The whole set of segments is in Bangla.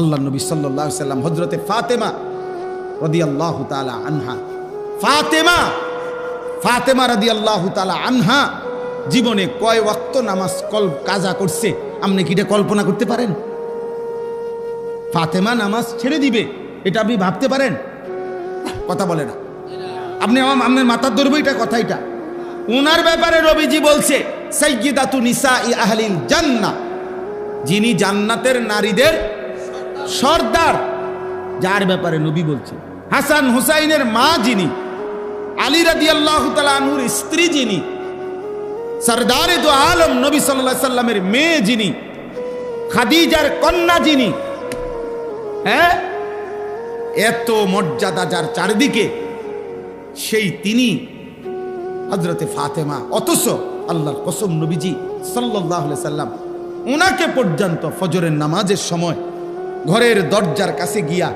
আল্লাহ নবী সাল্লাল্লাহু আলাইহি সাল্লাম হযরতে ফাতেমা রাদিয়াল্লাহু তাআলা আনহা, ফাতেমা রাদিয়াল্লাহু তাআলা আনহা জীবনে কয় ওয়াক্ত নামাজ কাজা করছে আপনি কি এটা কল্পনা করতে পারেন? ফাতেমা নামাজ ছেড়ে দিবে এটা আপনি ভাবতে পারেন? কথা বলে না। আপনি আপনার মাথার ধরবো এটা কথা। এটা ওনার ব্যাপারে নবীজি বলছে সাইয়্যিদাতু নিসাই আহলিল জান্নাহ, যিনি জান্নাতের নারীদের সর্দার, যার ব্যাপারে নবী বলছে। হাসান হুসাইনের মা যিনি, আলী রাদিয়াল্লাহু তাআলা আনহুর স্ত্রী যিনি, সরদারে দো আলম নবী সাল্লাল্লাহু আলাইহি সাল্লামের মেয়ে যিনি, খাদিজার কন্যা যিনি, হ্যাঁ, এত মর্যাদা যার চারিদিকে, সেই তিনি হযরতে ফাতেমা। অথচ আল্লাহর কসম নবীজি সাল্লাল্লাহু আলাইহি সাল্লাম ওনাকে পর্যন্ত ফজরের নামাজের সময় ঘরের দরজার কাছে গিয়া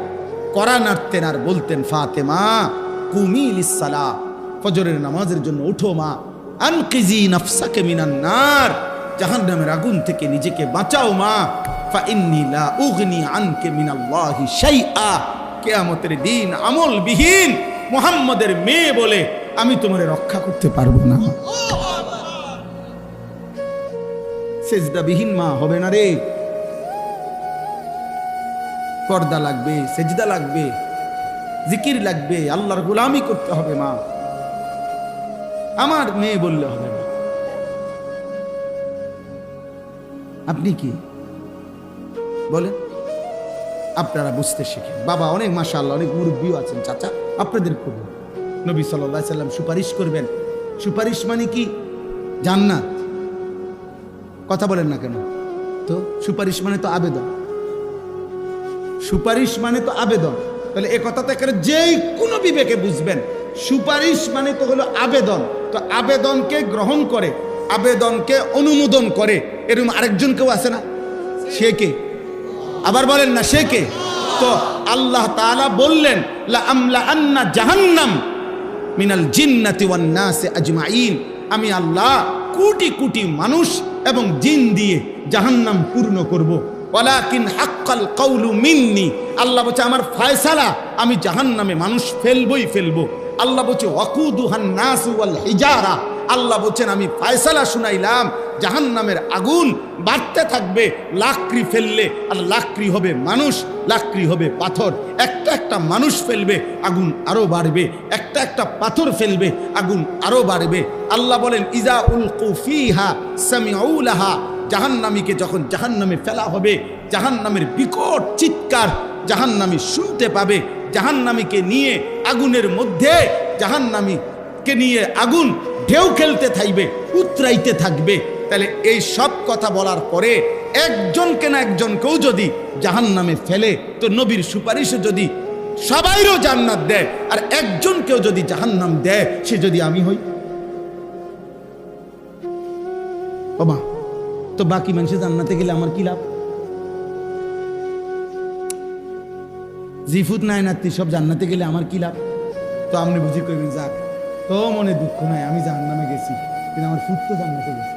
কড়া নাড়তেন আর বলতেন, ফাতেমা কুমি লিসসালাহ, ফজরের নামাজের জন্য উঠো মা, আনকিজি নাফসাকে মিনান নার, জাহান্নামের আগুন থেকে নিজেকে বাঁচাও মা, ফা ইন্নী লা উগনি আনকে মিনাল্লাহি শাইআ, কিয়ামতের দিন আমলবিহীন মুহাম্মদের মেয়ে বলে আমি তোমারে রক্ষা করতে পারবো না। সেজদাবিহীন মা হবে না রে। পর্দা লাগবে, সেজদা লাগবে, জিকির লাগবে, আল্লাহর গোলামি করতে হবে মা, আমার মেয়ে বললে হবে না। আপনি কি বলেন? আপনারা বুঝতে শিখেন। বাবা অনেক মাশাআল্লাহ, অনেক মুরব্বিও আছেন, চাচা আপনাদের খবর। নবী সাল্লাল্লাহু আলাইহি সাল্লাম সুপারিশ করবেন। সুপারিশ মানে কি? জান্নাত। কথা বলেন না কেন? তো সুপারিশ মানে তো আবেদন, সুপারিশ মানে তো আবেদন। তাহলে এ কথাটা করে যেই কোনো বিবেকে বুঝবেন, সুপারিশ মানে তো হলো আবেদন। তো আবেদনকে গ্রহণ করে, আবেদনকে অনুমোদন করে এরকম আরেকজন কেউ আছে না? সে কে? আবার বলেন না, সে কে? তো আল্লাহ তাআলা বললেন, লা আমলা আন্না জাহান্নাম মিনাল জিন্নাতি ওয়ান নাসি আজমাইন, আমি আল্লাহ কোটি কোটি মানুষ এবং জিন দিয়ে জাহান্নাম পূর্ণ করব। ওয়ালাকিন হাক্কাল কাউলু মিন্নি, আল্লাহ বলছে আমার ফয়সালা আমি জাহান্নামে মানুষ ফেলবই ফেলবো। আল্লাহ বলছে ওয়াকুদুহান নাসু ওয়াল হিজারা, আল্লাহ বলছেন আমি ফয়সালা শুনাইলাম জাহান্নামের আগুন বাড়তে থাকবে, লাকড়ি ফেললে আর লাকড়ি হবে মানুষ, লাকড়ি হবে পাথর। একটা একটা মানুষ ফেলবে আগুন আরো বাড়বে, একটা একটা পাথর ফেলবে আগুন আরো বাড়বে। আল্লাহ বলেন ইজা উলকু ফিহা সামিউ লাহা, জাহান্নামীকে যখন জাহান্নামে ফেলা হবে, জাহান্নামের বিকট চিৎকার জাহান্নামী শুনতে পাবে। জাহান্নামীকে নিয়ে আগুনের মধ্যে, জাহান্নামীকে নিয়ে আগুন ঢেউ খেলতে থাকবে, উতরাইতে থাকবে। তাহলে এই সব কথা বলার পরে একজনকে না একজনকেও যদি জাহান্নামে ফেলে, তো নবীর সুপারিশে যদি সবাইরও জান্নাত দেয় আর একজনকেও যদি জাহান্নাম দেয়, সে যদি আমি হই, বাবা তো বাকি মানুষের জান্নাতে গেলে আমার কি লাভ? জিফুত নাই নাতি সব জান্নাতে গেলে আমার কি লাভ? তো আপনি বুঝি করবেন, যাক তো মনে দুঃখ নাই, আমি জাহান্নামে গেছি কিন্তু আমার ফুট তো জান্নাতে গেছে।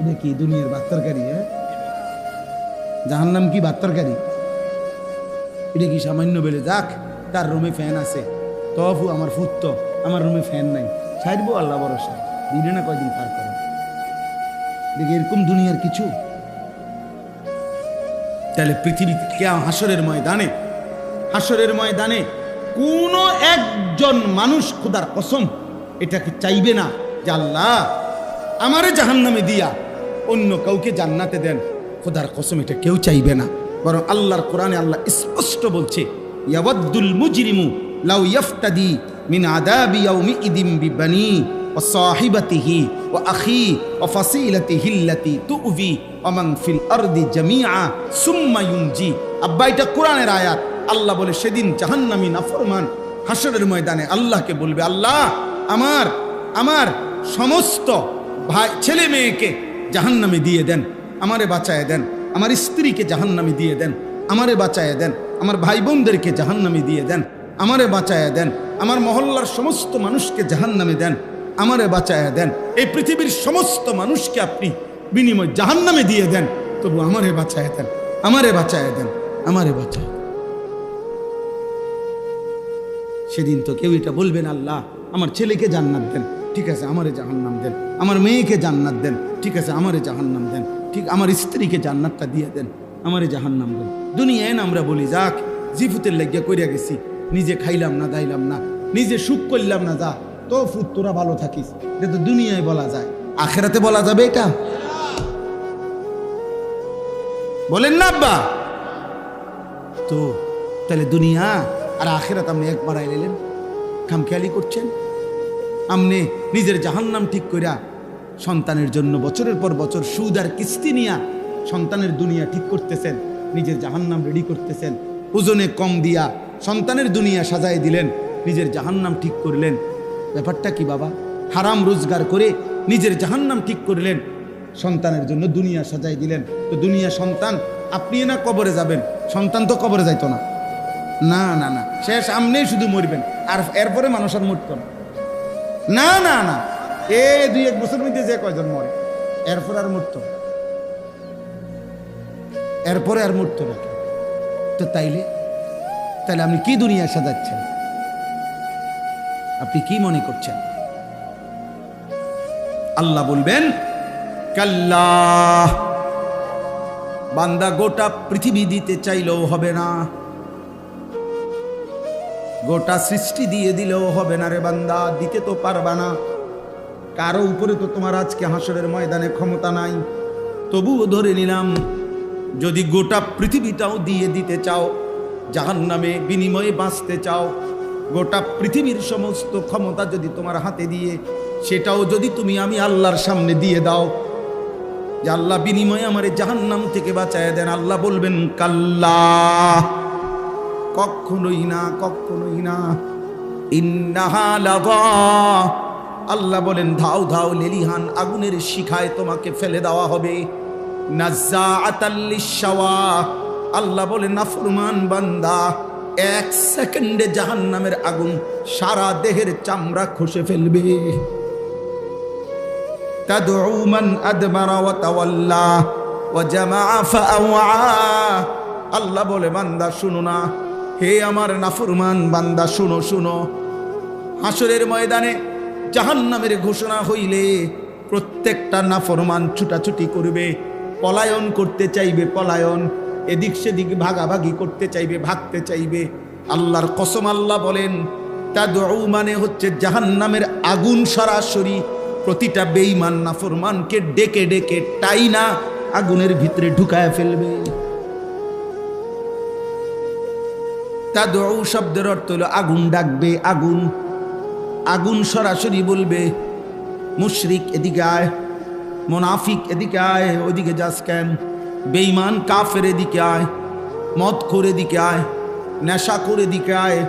এটা কি দুনিয়ার ভাত তরকারি? জাহান্নাম কি ভাত তরকারি? এটা কি সামান্য বেলে? যাক তার রুমে ফ্যান আছে, তফু আমার ফুট তো, আমার রুমে ফ্যান নাই, ছাড়বো আল্লাহ ভরসা, দিনে না কয়দিন পার করে। দেখি এরকম দুনিয়ার কিছু। তাহলে পৃথিবীতে হাসরের ময়দানে, হাসরের ময়দানে কোনো একজন মানুষ খোদার কসম এটাকে চাইবে না যে আল্লাহ আমারে জাহান্নামে দিয়া অন্য কাউকে জান্নাতে দেন। খোদার কসম এটা কেউ চাইবে না। বরং আল্লাহর কোরআনে আল্লাহ স্পষ্ট বলছে, ইয়াওয়াদ্দুল মুজরিমু লাউ ইয়াফতাদি মিন আযাবি ইয়াউমিইদিন বিবানি ওয়া সাহিবাতিহি ওয়া আখি ওয়া ফাসিলাতিহি আল্লাতী তু'ভি ওয়া মান ফিল আরদি জামিআ সুম্মা ইউনজি। আব্বা এটা কোরআনের আয়াত। আল্লাহ বলে সেদিন জাহান্নামী নাফরমান হাসরের ময়দানে আল্লাহকে বলবে, আল্লাহ আমার সমস্ত ভাই ছেলে মেয়েকে জাহান্নামে দিয়ে দেন, আমারে বাঁচায় দেন, আমার স্ত্রীকে জাহান্নামে দিয়ে দেন, আমারে বাঁচায় দেন, আমার ভাই বোনদেরকে জাহান্নামে দিয়ে দেন, আমারে বাঁচায় দেন, আমার মহল্লার সমস্ত মানুষকে জাহান্নামে দেন, আমারে বাঁচায় দেন, এই পৃথিবীর সমস্ত মানুষকে আপনি বিনিময় জাহান্নামে দিয়ে দেন, তবু আমারে বাঁচায় দেন, আমারে বাঁচায় দেন, আমারে বাঁচায়। সেদিন তো কেউ এটা বলবেন, আল্লাহ আমার ছেলেকে জান্নাত দেন, ঠিক আছে আমারে জাহান্নাম দেন, আমার মেয়েকে জান্নাত দেন, ঠিক আছে আমারে জাহান্নাম দেন, ঠিক আমার স্ত্রীকে জান্নাতটা দিয়ে দেন, আমারে জাহান্নাম দেন। দুনিয়ায় না আমরা বলি যাক জিফুতের লাগিয়া কইরা গেছি, নিজে খাইলাম না দাইলাম না, নিজে সুখ করলাম না, যা তো ফুট তোরা ভালো থাকিস, এটা তো দুনিয়ায় বলা যায়, আখেরাতে বলা যাবে এটা? বলেন না আব্বা? তো তাহলে দুনিয়া আর আখেরাত আপনি একবার আইলেন, খামখেয়ালি করছেন। আপনি নিজের জাহান্নাম ঠিক কইরা সন্তানের জন্য বছরের পর বছর সুদ আর কিস্তি নিয়া সন্তানের দুনিয়া ঠিক করতেছেন, নিজের জাহান্নাম রেডি করতেছেন। ওজনে কম দিয়া সন্তানের দুনিয়া সাজায় দিলেন, নিজের জাহান্নাম ঠিক করলেন। ব্যাপারটা কি বাবা? হারাম রোজগার করে নিজের জাহান্নাম ঠিক করলেন, সন্তানের জন্য দুনিয়া সাজাই দিলেন। তো দুনিয়া সন্তান, আপনি না কবরে যাবেন, সন্তান তো কবরে যাইতো না। না না না, শেষ সামনেই শুধু মরবেন, আর এরপরে মানুষ আর মরত না। না না না, এ 2-1 বছর মধ্যে যে কয়জন মরে, এরপর আর মরত, এরপরে আর মরত না। তো তাইলে আপনি কি দুনিয়া সাজাচ্ছেন? আপনি কি মনে করছেন? আল্লাহ বলবেন কাল্লা, বান্দা গোটা পৃথিবী দিতে চাইলেও হবে না, গোটা সৃষ্টি দিয়ে দিলেও হবে না রে বান্দা, দিতে তো পারবা না। কারো উপরে তো তোমার আজকে হাসরের ময়দানে ক্ষমতা নাই। তবুও ধরে নিলাম যদি গোটা পৃথিবীটাও দিয়ে দিতে চাও, জাহান্নামে বিনিময়ে বাঁচতে চাও, গোটা পৃথিবীর সমস্ত ক্ষমতা যদি তোমার হাতে দিয়ে সেটাও যদি তুমি আমি আল্লাহর সামনে দিয়ে দাও যে আল্লাহ বিনিময়ে আমারে জাহান্নাম থেকে বাঁচায় দেন, আল্লাহ বলবেন কাল্লা, কখনোই না, কখনোই না। ইন্নাহা লাযা, আল্লাহ বলেন ধাও ধাও লেলিহান আগুনের শিখায় তোমাকে ফেলে দেওয়া হবে। নাজ্জাআতাল লিশাওয়া, আল্লাহ বলেন নাফরমান বান্দা 1 সেকেন্ডে জাহান্নামের আগুন সারা দেহের চামড়া খসে ফেলবে। তাদউ মান আদবারা ওয়া তাওয়াল্লা ওয়া জামাআ ফাআওয়া, আল্লাহ বলে বান্দা শুনো না, হে আমার নাফরমান বান্দা শুনো শুনো, হাসরের ময়দানে জাহান্নামের ঘোষণা হইলে প্রত্যেকটা নাফরমান ছুটাছুটি করবে, পলায়ন করতে চাইবে, পলায়ন, এদিক সেদিক ভাগাভাগি করতে চাইবে, ভাগতে চাইবে। আল্লাহর কসম, আল্লাহ বলেন তাদউ মানে হচ্ছে জাহান্নামের আগুন সরাসরি প্রতিটা বেঈমান নাফরমানকে ডেকে ডেকে টাইনা আগুনের ভিতরে ঢুকায় ফেলবে। তাদউ শব্দের অর্থ হলো আগুন ডাকবে, আগুন, আগুন সরাসরি বলবে মুশরিক এদিকে আয়, মুনাফিক এদিকে আয়, ওদিকে যাস কেন, বেঈমান কাফের এদিকে আয়, মদ করে দিকে আয়, নেশা করে দিকে আয়,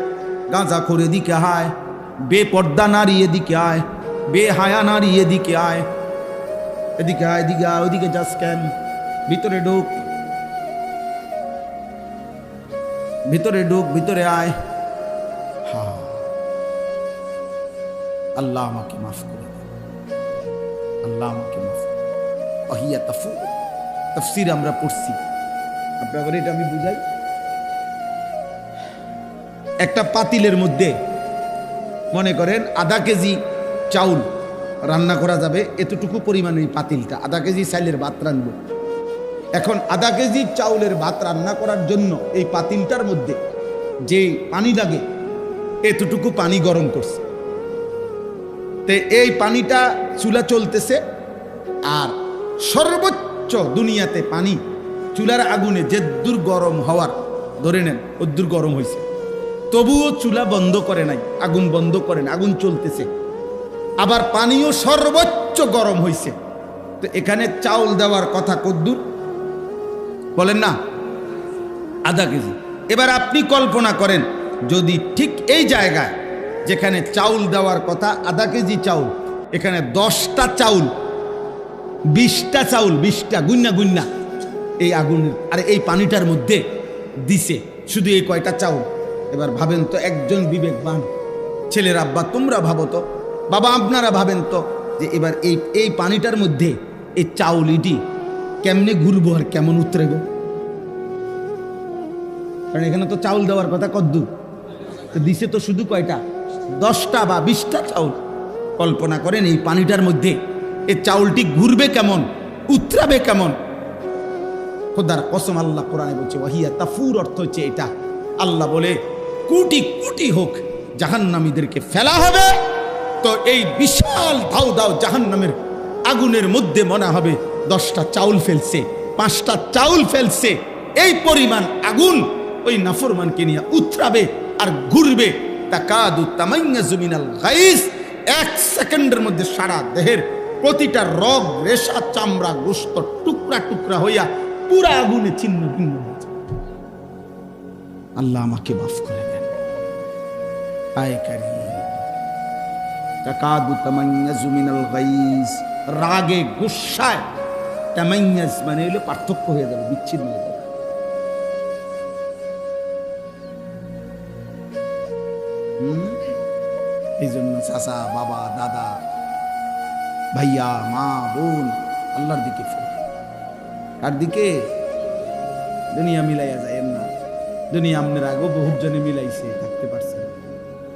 গাঁজা করে দিকে আয়, বেপর্দা নারী এদিকে আয়, বেহায়া নারী এদিকে আয়, এদিকে আয়, এদিকে আয়, ওদিকে যাস কেন, ভিতরে ঢোক, ভিতরে ঢোক, ভিতরে আয়। হ্যাঁ, আল্লাহ আমাকে মাফ করে দেন, আল্লাহ আমাকে মাফ করে দেন। ওয়াহিয়া তাফু, তাফসীর আমরা পড়ছি, আপনাদের এটা আমি বুঝাই। একটা পাতিলের মধ্যে মনে করেন আধা কেজি চাউল রান্না করা যাবে, এতটুকু পরিমাণে পাতিলটা, আধা কেজি চাইলের ভাত রান্নব। এখন আধা কেজি চাউলের ভাত রান্না করার জন্য এই পাতিলটার মধ্যে যে পানি লাগে এতটুকু পানি গরম করছে। তো এই পানিটা চুলা চলতেছে, আর সর্বোচ্চ দুনিয়াতে পানি চুলার আগুনে যে দূর গরম হওয়ার ধরে নেন ওদূর গরম হয়েছে, তবুও চুলা বন্ধ করে নাই, আগুন বন্ধ করে না, আগুন চলতেছে, আবার পানিও সর্বোচ্চ গরম হয়েছে। তো এখানে চাউল দেওয়ার কথা কদ্দূর বলেন না? আধা কেজি। এবার আপনি কল্পনা করেন যদি ঠিক এই জায়গায় যেখানে চাউল দেওয়ার কথা আধা কেজি চাউল, এখানে 10টা চাউল, 20টা চাউল, 20টা গুন্না গুন্না এই আগুনের আর এই পানিটার মধ্যে দিছে শুধু এই কয়টা চাউল। এবার ভাবেন তো, একজন বিবেকবান ছেলের আব্বা তোমরা ভাবো তো, বাবা আপনারা ভাবেন তো, যে এবার এই পানিটার মধ্যে এই চাউল ইটি কেমনে ঘুরবো আর কেমন উতরেব? কারণ এখানে তো চাউল দেওয়ার কথা কদ্দু, তো দিছে তো শুধু কয়টা, 10টা বা 20টা চাউল। কল্পনা করেন এই পানিটার মধ্যে এই চাউলটি ঘুরবে কেমন, উতরাবে কেমন। খোদার কসম, আল্লাহ কোরআনে বলছে ওয়াহিয়া তাফুর, অর্থ হচ্ছে এটা। আল্লাহ বলে কোটি কোটি হোক জাহান্নামীদেরকে ফেলা হবে, তো এই বিশাল দাও দাও জাহান্নামের আগুনের মধ্যে মনে হবে 10টা চাউল ফেলছে, 5টা চাউল ফেলছে। এই পরিমাণ আগুন ওই নাফরমানকে নিয়ে উতরাবে আর ঘুরবে। তাকাদু তামাইয়াজু মিনাল গাইজ, 1 সেকেন্ডের মধ্যে সারা দেহের প্রতিটা রগ, রেশা, চামড়া, গোশত টুকরা টুকরা হইয়া পুরা আগুনে ছিন্ন ভিন্ন হয়েছে। আল্লাহ আমাকে মাফ করে দেন। আয় কারীম, তাকাদু তামাইয়াজু মিনাল গাইজ, রাগে গুসায়, তামাইয়াজ মানে হলো পার্থক্য হয়ে যাবে, বিচ্ছিন্ন হয়ে যাবে। এই জন্য চাচা, বাবা, দাদা, ভাইয়া, মা, বোন আল্লাহর দিকে ফিরে। কার দিকে? দুনিয়া মিলাইয়া যায় না। দুনিয়া আপনার আগেও বহুত জনে মিলাইছে, থাকতে পারছে না,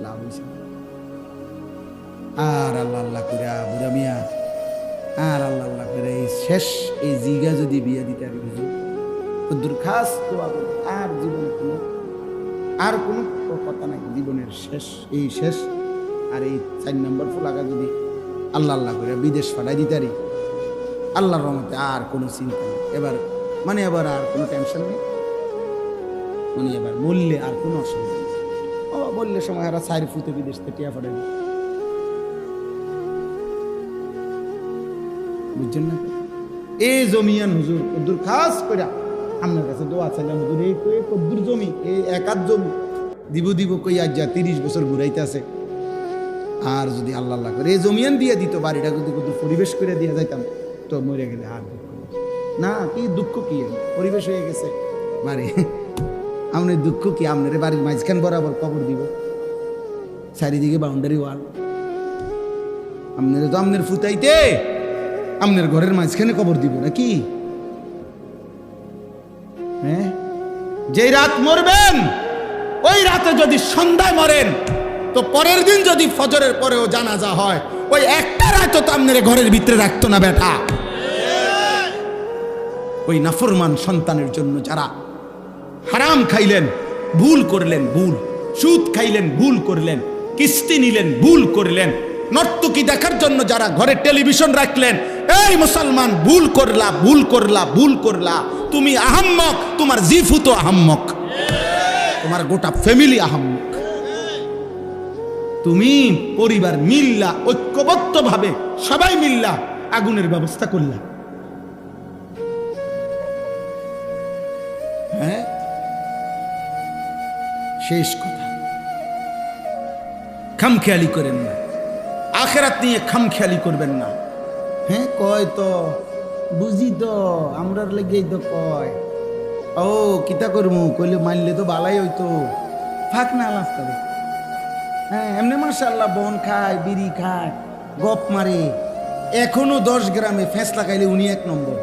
লাভ হয়েছে। আর আল্লাহ আল্লাহ করে বুড়া মিয়া, আর আল্লাহ আল্লাহ করে এই শেষ এই জিগা যদি বিয়া দিতে আর বুঝো কদ্দুর খাস তো আর জীবনে কোনো আর কোনো কথা নাই, জীবনের শেষ এই শেষ। আর এই 4 নম্বর ফুলাকা যদি আল্লাহ আল্লাহ করে বিদেশ পাঠাই দিতারি, আল্লাহর রহমতে আর কোনো চিন্তা নেই। এবার আর কোনো টেনশন নেই, মানে এবার মূল্যে আর কোনো অসুবিধা নেই। ও বললে সময় এরা 4 ফুটে বিদেশ থেকে টিয়া পাঠাই, বুঝছেন না? এই জমিয়ান হুজুর কদ্দুর খাস করে আপনার কাছে দোয়া চাইলাম, হুজুর এই কদ্দুর জমি, এই 1 জমি দিব কই আজ যা 30 বছর ঘুরাইতে আছে। আর যদি আল্লাহ আল্লাহ করে এই জমিয়ান দিয়ে দিত, বাড়িটা যদি কত পরিবেশ করে দিয়ে যাইতাম, তো মরে গেলে আর দুঃখ না। কি দুঃখ কি, পরিবেশ হয়ে গেছে বাড়ি, আপনার দুঃখ কি? আপনার বাড়ির মাঝখান বরাবর কবর দিব, চারিদিকে বাউন্ডারি ওয়াল, আপনার তো আপনার ফুটাইতে আপনার ঘরের মাঝখানে কবর দিব নাকি? হ্যাঁ, যে রাত মরবেন ওই রাতে যদি সন্ধ্যায় মরেন, তো পরের দিন যদি ফজরের পরেও জানাজা হয়, ওই একটা রাত তো আপনার ঘরের ভিতরে রাখতো না বেটা। ওই নাফরমান সন্তানের জন্য যারা হারাম খাইলেন, ভুল করলেন, ভুল সুদ খাইলেন, ভুল করলেন, কিস্তি নিলেন, ভুল করলেন, নর্তকী দেখার জন্য যারা ঘরে টেলিভিশন রাখলেন, এই মুসলমান ভুল করলা, ভুল করলা, ভুল করলা। তুমি আহাম্মক, তোমার জিফু তো আহাম্মক, তোমার গোটা ফ্যামিলি আহাম্মক। তুমি পরিবার মিল্লা, ঐক্যবদ্ধ ভাবে সবাই মিল্লা আগুনের ব্যবস্থা করলা। হ্যাঁ, শেষ কথা, খামখেয়ালি করেন না, আখেরাত নিয়ে খামখেয়ালি করবেন না। হ্যাঁ, কয় তো বুঝি তো আমরার লেগেই তো কয়, ও কিতা করমু, কইলে মানলে তো বালাই হইতো, ফাঁক না আলাপ করে। হ্যাঁ, এমনি মাশাআল্লাহ বন খায়, বিড়ি খায়, গপ মারে, এখনো 10 গ্রামে ফেসলা খাইলে উনি 1 নম্বর।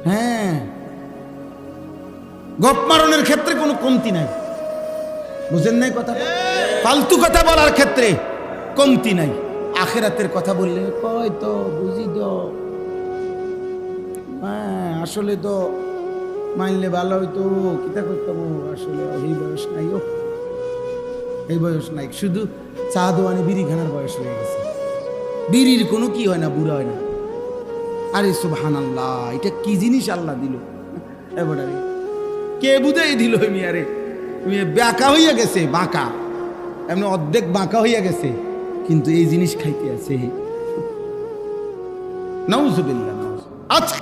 হ্যাঁ, গপ মারণের ক্ষেত্রে কোনো কমতি নাই, বুঝেন নাই কথা? ফালতু কথা বলার ক্ষেত্রে কমতি নাই। আখেরাতের কথা বললে কয় তো বুঝি তো, হ্যাঁ আসলে তো মানলে ভালো হইতো, কিতা করতাম, আসলে এই বয়স নাই, ও এই বয়স নাই, শুধু চা দোয়ানে বিড়ি খানার বয়স হয়ে গেছে। বিড়ির কোনো কি হয় না, বুড়া হয় না। আরে সুবহানাল্লাহ, এটা কি জিনিস আল্লাহ দিল, এবারে কে বুঝাই দিল? মিয়ারে বাঁকা হইয়া গেছে, বাঁকা এমনি অর্ধেক বাঁকা হইয়া গেছে, কিন্তু এই জিনিস খাইতে আছে। নাউজুবিল্লাহ। আজকে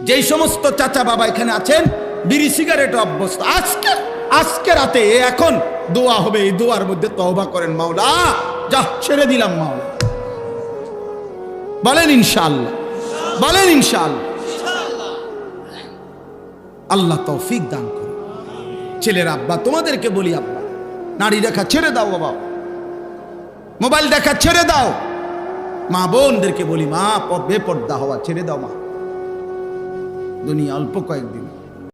যেই সমস্ত চাচা বাবা এখানে আছেন বিড়ি সিগারেট অভ্যস্ত, আজকে রাতে এখন দোয়া হবে, এই দোয়ার মধ্যে তওবা করেন, মাওলা যা ছেড়ে দিলাম মাওলা। বলেন ইনশাআল্লাহ, বলেন ইনশাআল্লাহ। আল্লাহ তৌফিক দান করে। ছেলের আব্বা তোমাদেরকে বলি, আব্বা নারী দেখা ছেড়ে দাও, বাবা মোবাইল দেখা ছেড়ে দাও। মা বোনদেরকে বলি, মা বেপর্দা হওয়া ছেড়ে দাও, মা দুনিয়া অল্প কয়েকদিন।